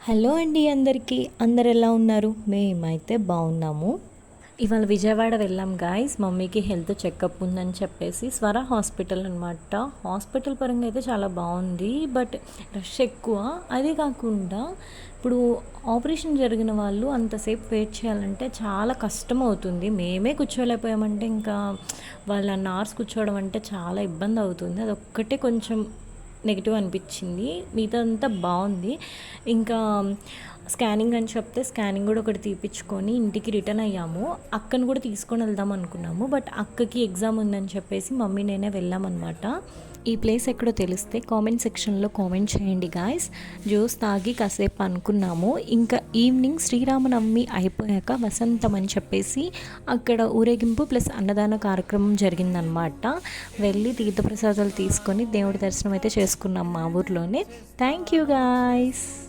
Hello అండి అందరికీ. అందరు ఎలా ఉన్నారు? మేమైతే బాగున్నాము. ఇవాళ విజయవాడ వెళ్ళాం గాయస్. మమ్మీకి హెల్త్ చెకప్ ఉందని చెప్పేసి స్వర హాస్పిటల్ అనమాట. హాస్పిటల్ పరంగా అయితే చాలా బాగుంది, బట్ రష్ ఎక్కువ. అదే కాకుండా ఇప్పుడు ఆపరేషన్ జరిగిన వాళ్ళు అంతసేపు వెయిట్ చేయాలంటే చాలా కష్టం అవుతుంది. మేమే కూర్చోలేకపోయామంటే ఇంకా వాళ్ళ నర్స్ కూర్చోవడం అంటే చాలా ఇబ్బంది అవుతుంది. అదొక్కటే కొంచెం నెగిటివ్ అనిపించింది. మిగతా అంతా బాగుంది. ఇంకా స్కానింగ్ అని చెప్తే స్కానింగ్ కూడా ఒకటి తీపిచ్చుకొని ఇంటికి రిటర్న్ అయ్యాము. అక్కను కూడా తీసుకొని వెళ్దాం అనుకున్నాము, బట్ అక్కకి ఎగ్జామ్ ఉందని చెప్పేసి మమ్మీ నేనే వెళ్ళామన్నమాట. ఈ ప్లేస్ ఎక్కడో తెలిస్తే కామెంట్ సెక్షన్లో కామెంట్ చేయండి గాయస్. జ్యూస్ తాగి కాసేపు అనుకున్నాము. ఇంకా ఈవినింగ్ శ్రీరామనవమి అయిపోయాక వసంతం అని చెప్పేసి అక్కడ ఊరేగింపు ప్లస్ అన్నదాన కార్యక్రమం జరిగిందనమాట. వెళ్ళి తీర్థప్రసాదాలు తీసుకొని దేవుడి దర్శనం అయితే చేసుకున్నాం మా ఊర్లోనే. Thank you guys.